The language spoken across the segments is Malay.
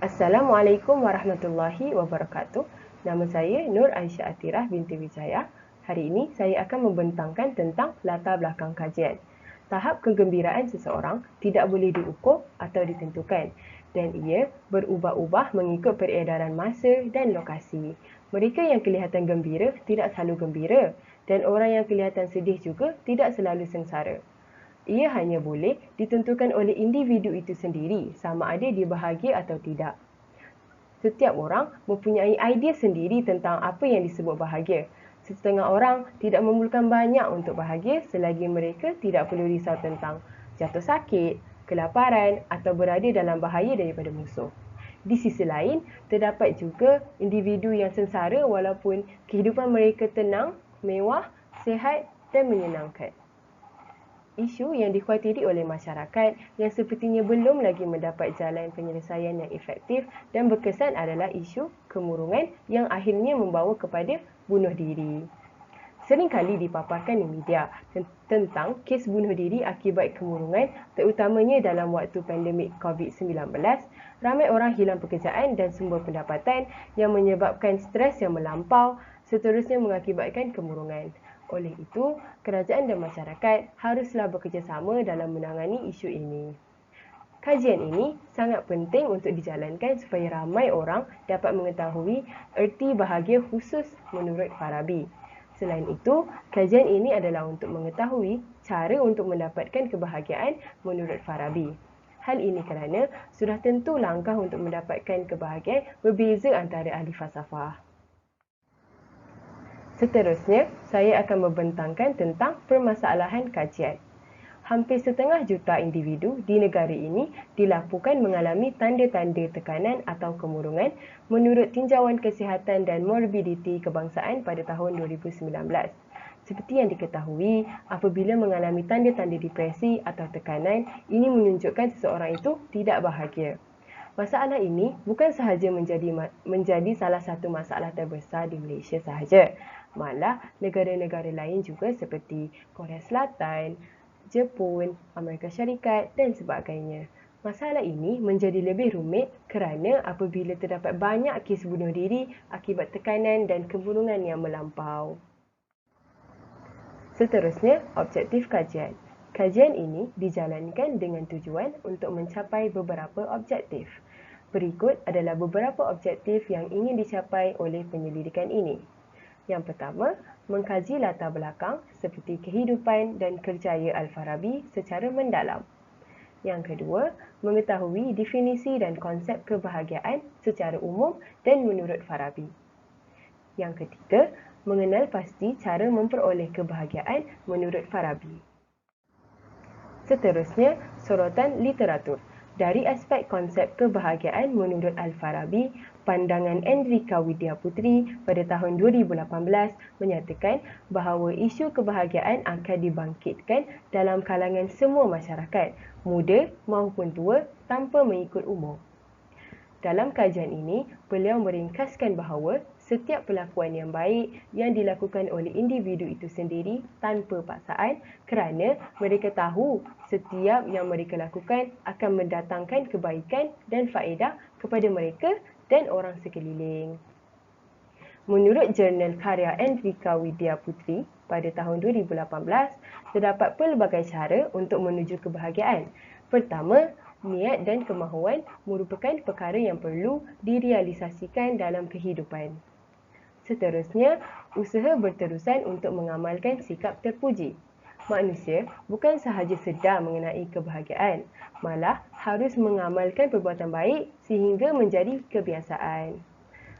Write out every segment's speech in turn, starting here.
Assalamualaikum warahmatullahi wabarakatuh. Nama saya Nur Aisyah Atirah binti Wijaya. Hari ini saya akan membentangkan tentang latar belakang kajian. Tahap kegembiraan seseorang tidak boleh diukur atau ditentukan dan ia berubah-ubah mengikut peredaran masa dan lokasi. Mereka yang kelihatan gembira tidak selalu gembira dan orang yang kelihatan sedih juga tidak selalu sengsara. Ia hanya boleh ditentukan oleh individu itu sendiri sama ada dia bahagia atau tidak. Setiap orang mempunyai idea sendiri tentang apa yang disebut bahagia. Setengah orang tidak memerlukan banyak untuk bahagia selagi mereka tidak perlu risau tentang jatuh sakit, kelaparan atau berada dalam bahaya daripada musuh. Di sisi lain, terdapat juga individu yang sengsara walaupun kehidupan mereka tenang, mewah, sihat dan menyenangkan. Isu yang dikhawatiri oleh masyarakat yang sepertinya belum lagi mendapat jalan penyelesaian yang efektif dan berkesan adalah isu kemurungan yang akhirnya membawa kepada bunuh diri. Seringkali dipaparkan di media tentang kes bunuh diri akibat kemurungan, terutamanya dalam waktu pandemik COVID-19. Ramai orang hilang pekerjaan dan sumber pendapatan yang menyebabkan stres yang melampau, seterusnya mengakibatkan kemurungan. Oleh itu, kerajaan dan masyarakat haruslah bekerjasama dalam menangani isu ini. Kajian ini sangat penting untuk dijalankan supaya ramai orang dapat mengetahui erti bahagia khusus menurut Farabi. Selain itu, kajian ini adalah untuk mengetahui cara untuk mendapatkan kebahagiaan menurut Farabi. Hal ini kerana sudah tentu langkah untuk mendapatkan kebahagiaan berbeza antara ahli falsafah. Seterusnya, saya akan membentangkan tentang permasalahan kajian. Hampir 1,5 juta individu di negara ini dilaporkan mengalami tanda-tanda tekanan atau kemurungan menurut Tinjauan Kesihatan dan Morbiditi Kebangsaan pada tahun 2019. Seperti yang diketahui, apabila mengalami tanda-tanda depresi atau tekanan, ini menunjukkan seseorang itu tidak bahagia. Masalah ini bukan sahaja menjadi salah satu masalah terbesar di Malaysia sahaja. Malah, negara-negara lain juga seperti Korea Selatan, Jepun, Amerika Syarikat dan sebagainya. Masalah ini menjadi lebih rumit kerana apabila terdapat banyak kes bunuh diri akibat tekanan dan kemurungan yang melampau. Seterusnya, objektif kajian. Kajian ini dijalankan dengan tujuan untuk mencapai beberapa objektif. Berikut adalah beberapa objektif yang ingin dicapai oleh penyelidikan ini. Yang pertama, mengkaji latar belakang seperti kehidupan dan kerjaya Al-Farabi secara mendalam. Yang kedua, mengetahui definisi dan konsep kebahagiaan secara umum dan menurut Farabi. Yang ketiga, mengenal pasti cara memperoleh kebahagiaan menurut Farabi. Seterusnya, sorotan literatur. Dari aspek konsep kebahagiaan menurut Al-Farabi, pandangan Enrika Widyaputri pada tahun 2018 menyatakan bahawa isu kebahagiaan akan dibangkitkan dalam kalangan semua masyarakat, muda maupun tua tanpa mengikut umur. Dalam kajian ini, beliau meringkaskan bahawa setiap perlakuan yang baik yang dilakukan oleh individu itu sendiri tanpa paksaan kerana mereka tahu setiap yang mereka lakukan akan mendatangkan kebaikan dan faedah kepada mereka dan orang sekeliling. Menurut jurnal karya Enrika Widyaputri pada tahun 2018, terdapat pelbagai cara untuk menuju kebahagiaan. Pertama, niat dan kemahuan merupakan perkara yang perlu direalisasikan dalam kehidupan. Seterusnya, usaha berterusan untuk mengamalkan sikap terpuji. Manusia bukan sahaja sedar mengenai kebahagiaan, malah harus mengamalkan perbuatan baik sehingga menjadi kebiasaan.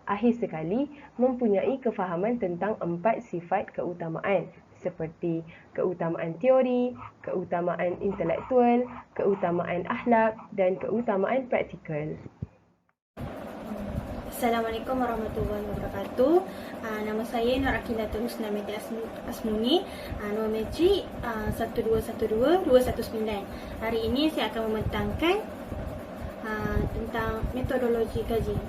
Akhir sekali, mempunyai kefahaman tentang 4 sifat keutamaan seperti keutamaan teori, keutamaan intelektual, keutamaan akhlak dan keutamaan praktikal. Assalamualaikum warahmatullahi wabarakatuh. Nama saya Nur Akilatul Husna Meti Asmuni. Nombor matrik 1212219. Hari ini saya akan membentangkan tentang metodologi kajian.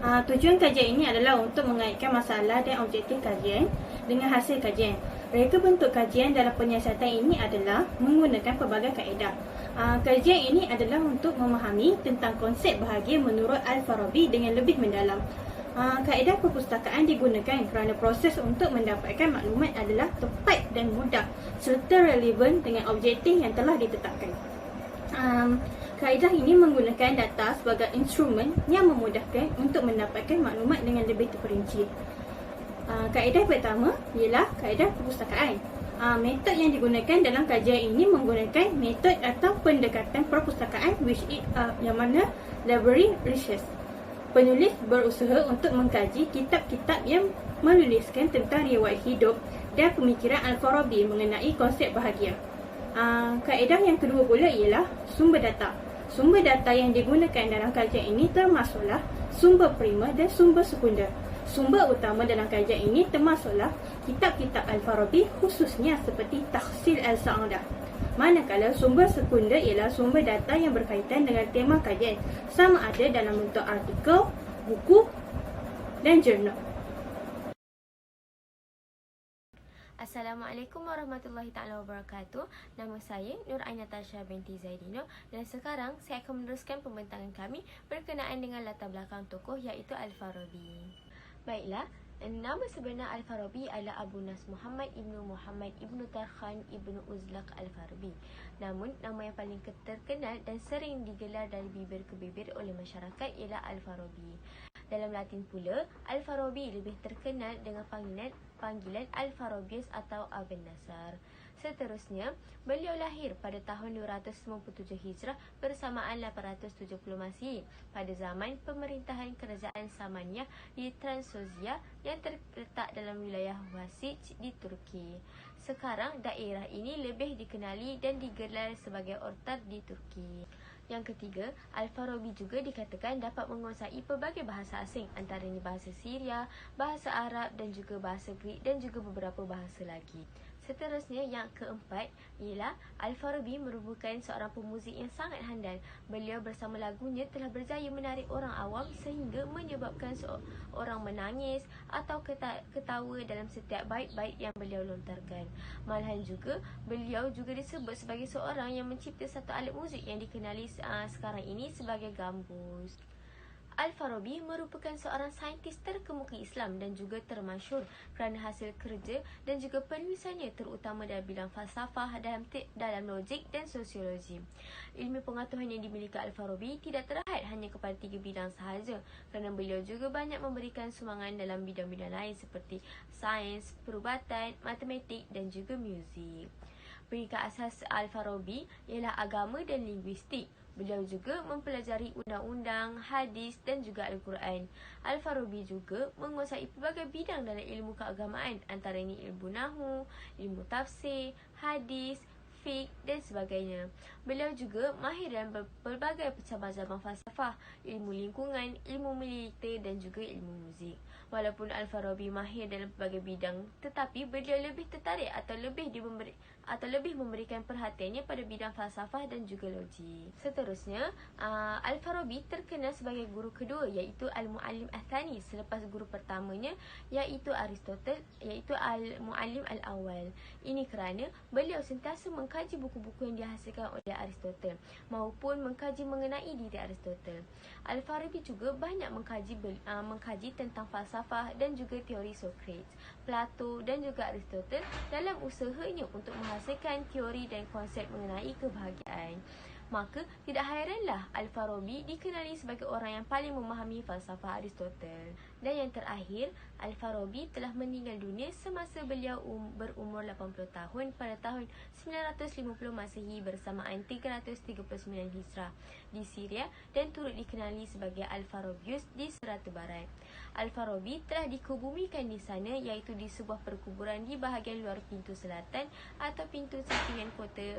Tujuan kajian ini adalah untuk mengaitkan masalah dan objektif kajian dengan hasil kajian. Reka bentuk kajian dalam penyiasatan ini adalah menggunakan pelbagai kaedah. Kajian ini adalah untuk memahami tentang konsep bahagia menurut Al-Farabi dengan lebih mendalam. Kaedah perpustakaan digunakan kerana proses untuk mendapatkan maklumat adalah tepat dan mudah serta relevan dengan objektif yang telah ditetapkan. Kaedah ini menggunakan data sebagai instrumen yang memudahkan untuk mendapatkan maklumat dengan lebih terperinci. Kaedah pertama ialah kaedah perpustakaan. Metod yang digunakan dalam kajian ini menggunakan metod atau pendekatan perpustakaan yang mana library research. Penulis berusaha untuk mengkaji kitab-kitab yang menuliskan tentang riwayat hidup dan pemikiran Al-Farabi mengenai konsep bahagia. Kaedah yang kedua pula ialah sumber data. Sumber data yang digunakan dalam kajian ini termasuklah sumber primer dan sumber sekunder. Sumber utama dalam kajian ini termasuklah kitab-kitab Al-Farabi khususnya seperti Takhsil Al-Sa'adah. Manakala sumber sekunder ialah sumber data yang berkaitan dengan tema kajian, sama ada dalam bentuk artikel, buku dan jurnal. Assalamualaikum warahmatullahi taala wabarakatuh. Nama saya Nur Ainatasha binti Zaidino dan sekarang saya akan meneruskan pembentangan kami berkenaan dengan latar belakang tokoh iaitu Al-Farabi. Baiklah, nama sebenar Al-Farabi adalah Abu Nas Muhammad Ibnu Muhammad Ibnu Tarkhan Ibnu Uzlaq Al-Farabi. Namun, nama yang paling terkenal dan sering digelar dari bibir ke bibir oleh masyarakat ialah Al-Farabi. Dalam Latin pula, Al-Farabi lebih terkenal dengan panggilan Al-Farabius atau Aben Nasar. Seterusnya, beliau lahir pada tahun 297 Hijrah bersamaan 870 Masihi pada zaman pemerintahan kerajaan Samaniyah di Transozia yang terletak dalam wilayah Wasij di Turki. Sekarang daerah ini lebih dikenali dan digelar sebagai Ortar di Turki. Yang ketiga, Al-Farabi juga dikatakan dapat menguasai pelbagai bahasa asing, antaranya bahasa Syria, bahasa Arab dan juga bahasa Greek dan juga beberapa bahasa lagi. Seterusnya, yang keempat ialah Al-Farabi merupakan seorang pemuzik yang sangat handal. Beliau bersama lagunya telah berjaya menarik orang awam sehingga menyebabkan seorang menangis atau ketawa dalam setiap bait-bait yang beliau lontarkan. Malahan juga, beliau juga disebut sebagai seorang yang mencipta satu alat muzik yang dikenali sekarang ini sebagai gambus. Al-Farabi merupakan seorang saintis terkemuka Islam dan juga termasyhur kerana hasil kerja dan juga penulisannya terutama dalam bidang falsafah, dalam logik dan sosiologi. Ilmu pengetahuan yang dimiliki Al-Farabi tidak terhad hanya kepada 3 bidang sahaja kerana beliau juga banyak memberikan sumbangan dalam bidang-bidang lain seperti sains, perubatan, matematik dan juga muzik. Peringkat asas Al-Farabi ialah agama dan linguistik. Beliau juga mempelajari undang-undang, hadis dan juga Al-Quran. Al-Farabi juga menguasai pelbagai bidang dalam ilmu keagamaan, antaranya ilmu nahwu, ilmu tafsir, hadis, fiqh dan sebagainya. Beliau juga mahir dalam pelbagai cabang-cabang falsafah, ilmu lingkungan, ilmu militer dan juga ilmu muzik. Walaupun Al-Farabi mahir dalam pelbagai bidang, tetapi beliau lebih tertarik atau lebih memberikan perhatiannya pada bidang falsafah dan juga logik. Seterusnya, Al-Farabi terkenal sebagai guru kedua iaitu Al-Muallim Al-Thani selepas guru pertamanya iaitu Aristotle iaitu Al-Muallim Al-Awwal. Ini kerana beliau sentiasa mengkaji buku-buku yang dihasilkan oleh Aristotle maupun mengkaji mengenai diri Aristotle. Al-Farabi juga banyak mengkaji tentang falsafah dan juga teori Socrates, Plato dan juga Aristotle dalam usahanya untuk menghasilkan teori dan konsep mengenai kebahagiaan. Maka tidak hairanlah Al-Farabi dikenali sebagai orang yang paling memahami falsafah Aristotle. Dan yang terakhir, Al-Farabi telah meninggal dunia semasa beliau berumur 80 tahun pada tahun 950 Masihi bersamaan 339 Hijrah di Syria dan turut dikenali sebagai Al-Farabius di Serata Barat. Al-Farabi telah dikubumikan di sana iaitu di sebuah perkuburan di bahagian luar pintu selatan atau pintu sampingan kota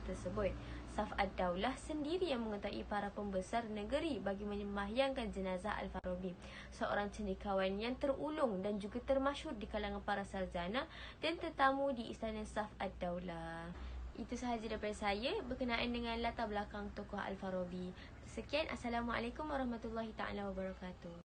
tersebut. Saf ad-Daulah sendiri yang mengetahui para pembesar negeri bagi menyembahyangkan jenazah Al-Farabi, seorang cendekiawan yang terulung dan juga termasyhur di kalangan para sarjana dan tetamu di istana Saf ad-Daulah. Itu sahaja daripada saya berkenaan dengan latar belakang tokoh Al-Farabi. Sekian, Assalamualaikum warahmatullahi taala wabarakatuh.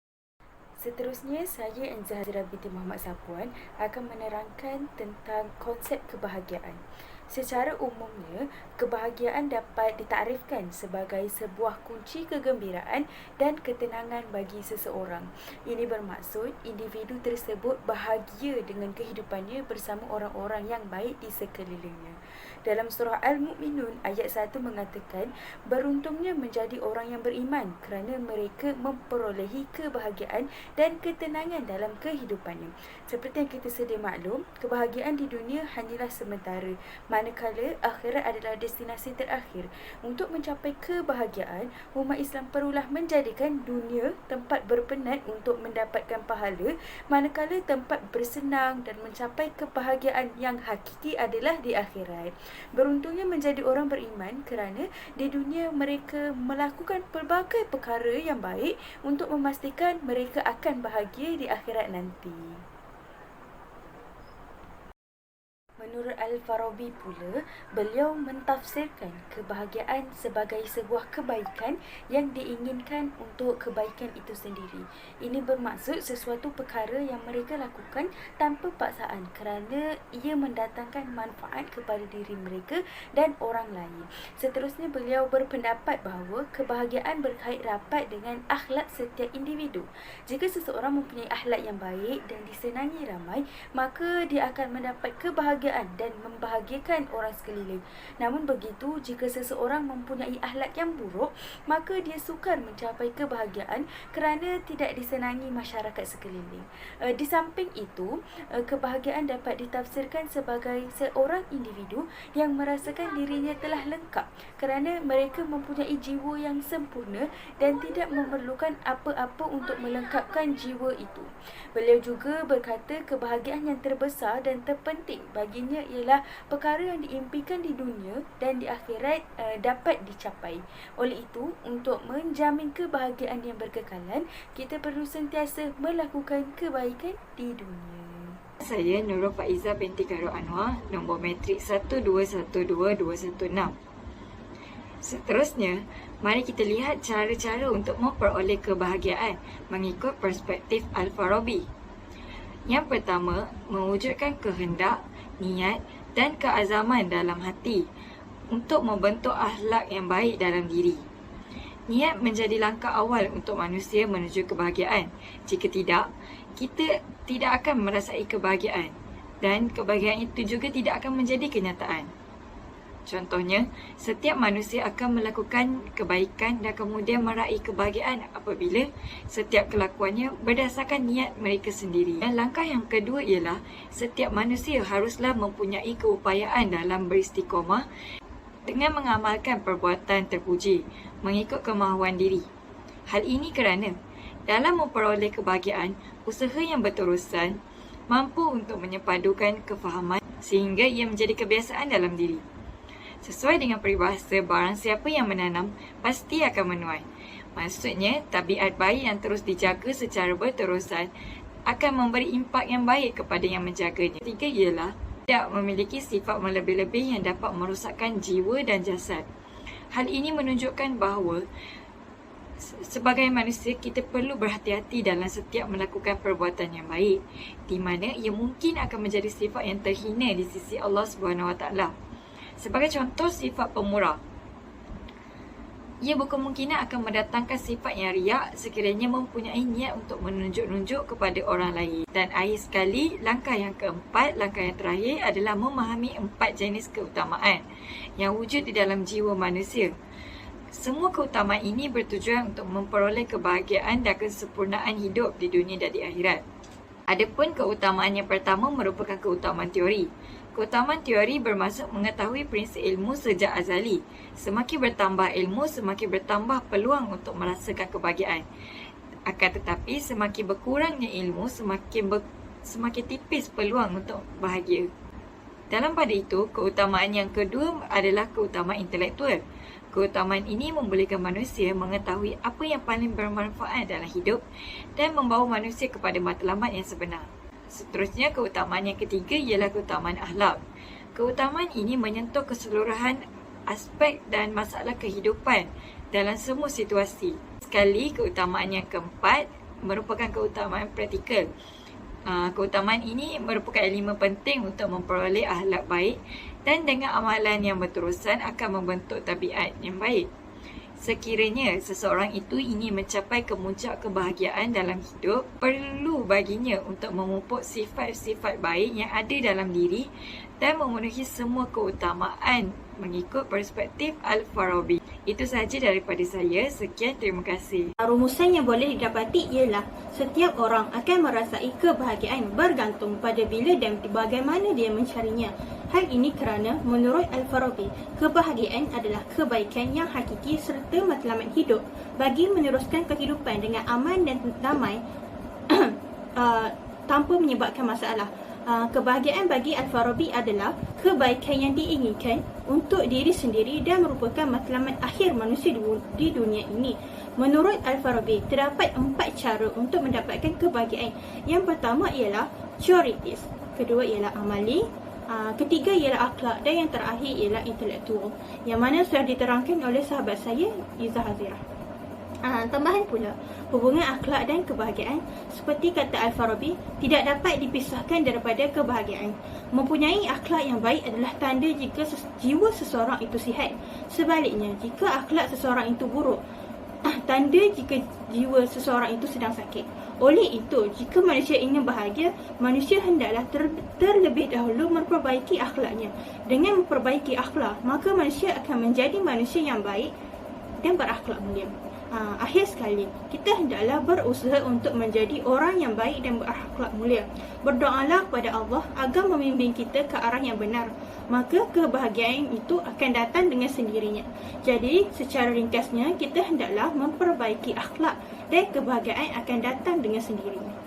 Seterusnya, saya Enzahra binti Muhammad Sapuan akan menerangkan tentang konsep kebahagiaan. Secara umumnya, kebahagiaan dapat ditarifkan sebagai sebuah kunci kegembiraan dan ketenangan bagi seseorang. Ini bermaksud individu tersebut bahagia dengan kehidupannya bersama orang-orang yang baik di sekelilingnya. Dalam surah Al-Mu'minun ayat 1 mengatakan, beruntungnya menjadi orang yang beriman kerana mereka memperolehi kebahagiaan dan ketenangan dalam kehidupannya. Seperti yang kita sedia maklum, kebahagiaan di dunia hanyalah sementara, manakala akhirat adalah destinasi terakhir. Untuk mencapai kebahagiaan, umat Islam perlulah menjadikan dunia tempat berpenat untuk mendapatkan pahala, manakala tempat bersenang dan mencapai kebahagiaan yang hakiki adalah di akhirat. Beruntungnya menjadi orang beriman kerana di dunia mereka melakukan pelbagai perkara yang baik untuk memastikan mereka akan bahagia di akhirat nanti. Menurut Al-Farabi pula, beliau mentafsirkan kebahagiaan sebagai sebuah kebaikan yang diinginkan untuk kebaikan itu sendiri. Ini bermaksud sesuatu perkara yang mereka lakukan tanpa paksaan kerana ia mendatangkan manfaat kepada diri mereka dan orang lain. Seterusnya, beliau berpendapat bahawa kebahagiaan berkait rapat dengan akhlak setiap individu. Jika seseorang mempunyai akhlak yang baik dan disenangi ramai, maka dia akan mendapat kebahagiaan dan membahagiakan orang sekeliling. Namun begitu, jika seseorang mempunyai akhlak yang buruk, maka dia sukar mencapai kebahagiaan kerana tidak disenangi masyarakat sekeliling. Di samping itu, kebahagiaan dapat ditafsirkan sebagai seorang individu yang merasakan dirinya telah lengkap kerana mereka mempunyai jiwa yang sempurna dan tidak memerlukan apa-apa untuk melengkapkan jiwa itu. Beliau juga berkata kebahagiaan yang terbesar dan terpenting baginya ialah perkara yang diimpikan di dunia dan di akhirat dapat dicapai. Oleh itu, untuk menjamin kebahagiaan yang berkekalan, kita perlu sentiasa melakukan kebaikan di dunia. Saya Nurul Faiza binti Khairul Anwar, nombor matrik 1212216. Seterusnya, mari kita lihat cara-cara untuk memperoleh kebahagiaan mengikut perspektif Al-Farabi. Yang pertama, mewujudkan kehendak, niat dan keazaman dalam hati untuk membentuk akhlak yang baik dalam diri. Niat menjadi langkah awal untuk manusia menuju kebahagiaan. Jika tidak, kita tidak akan merasai kebahagiaan dan kebahagiaan itu juga tidak akan menjadi kenyataan. Contohnya, setiap manusia akan melakukan kebaikan dan kemudian meraih kebahagiaan apabila setiap kelakuannya berdasarkan niat mereka sendiri. Dan langkah yang kedua ialah setiap manusia haruslah mempunyai keupayaan dalam beristiqomah dengan mengamalkan perbuatan terpuji mengikut kemahuan diri. Hal ini kerana dalam memperoleh kebahagiaan, usaha yang berterusan mampu untuk menyepadukan kefahaman sehingga ia menjadi kebiasaan dalam diri. Sesuai dengan peribahasa, barang siapa yang menanam, pasti akan menuai. Maksudnya, tabiat baik yang terus dijaga secara berterusan akan memberi impak yang baik kepada yang menjaganya. Ketiga ialah tidak memiliki sifat melebih-lebih yang dapat merosakkan jiwa dan jasad. Hal ini menunjukkan bahawa sebagai manusia, kita perlu berhati-hati dalam setiap melakukan perbuatan yang baik, di mana ia mungkin akan menjadi sifat yang terhina di sisi Allah SWT. Sebagai contoh, sifat pemurah. Ia berkemungkinan akan mendatangkan sifat yang riak sekiranya mempunyai niat untuk menunjuk-nunjuk kepada orang lain. Dan akhir sekali, langkah yang keempat, langkah yang terakhir adalah memahami 4 jenis keutamaan yang wujud di dalam jiwa manusia. Semua keutamaan ini bertujuan untuk memperoleh kebahagiaan dan kesempurnaan hidup di dunia dan di akhirat. Adapun keutamaan yang pertama merupakan keutamaan teori. Keutamaan teori bermaksud mengetahui prinsip ilmu sejak azali. Semakin bertambah ilmu, semakin bertambah peluang untuk merasakan kebahagiaan. Akan tetapi, semakin berkurangnya ilmu, semakin tipis peluang untuk bahagia. Dalam pada itu, keutamaan yang kedua adalah keutamaan intelektual. Keutamaan ini membolehkan manusia mengetahui apa yang paling bermanfaat dalam hidup dan membawa manusia kepada matlamat yang sebenar. Seterusnya, keutamaan yang ketiga ialah keutamaan akhlak. Keutamaan ini menyentuh keseluruhan aspek dan masalah kehidupan dalam semua situasi. Sekali, keutamaan yang keempat merupakan keutamaan praktikal. Keutamaan ini merupakan elemen penting untuk memperoleh akhlak baik dan dengan amalan yang berterusan akan membentuk tabiat yang baik. Sekiranya seseorang itu ingin mencapai kemuncak kebahagiaan dalam hidup, perlu baginya untuk memupuk sifat-sifat baik yang ada dalam diri dan memenuhi semua keutamaan mengikut perspektif Al-Farabi. Itu sahaja daripada saya. Sekian, terima kasih. Rumusan yang boleh didapati ialah setiap orang akan merasai kebahagiaan bergantung pada bila dan bagaimana dia mencarinya. Hal ini kerana menurut Al-Farabi, kebahagiaan adalah kebaikan yang hakiki serta matlamat hidup bagi meneruskan kehidupan dengan aman dan damai tanpa menyebabkan masalah. Kebahagiaan bagi Al-Farabi adalah kebaikan yang diinginkan untuk diri sendiri dan merupakan matlamat akhir manusia di dunia ini. Menurut Al-Farabi, terdapat 4 cara untuk mendapatkan kebahagiaan. Yang pertama ialah teoritis, kedua ialah amali, ketiga ialah akhlak dan yang terakhir ialah intelektual, yang mana sudah diterangkan oleh sahabat saya, Izzah Hazirah. Tambahan pula, hubungan akhlak dan kebahagiaan seperti kata Al-Farabi tidak dapat dipisahkan daripada kebahagiaan. Mempunyai akhlak yang baik adalah tanda jika jiwa seseorang itu sihat. Sebaliknya, jika akhlak seseorang itu buruk, tanda jika jiwa seseorang itu sedang sakit. Oleh itu, jika manusia ingin bahagia, manusia hendaklah terlebih dahulu memperbaiki akhlaknya. Dengan memperbaiki akhlak, maka manusia akan menjadi manusia yang baik dan berakhlak mulia. Akhir sekali, kita hendaklah berusaha untuk menjadi orang yang baik dan berakhlak mulia. Berdoalah kepada Allah agar membimbing kita ke arah yang benar. Maka kebahagiaan itu akan datang dengan sendirinya. Jadi, secara ringkasnya, kita hendaklah memperbaiki akhlak dan kebahagiaan akan datang dengan sendirinya.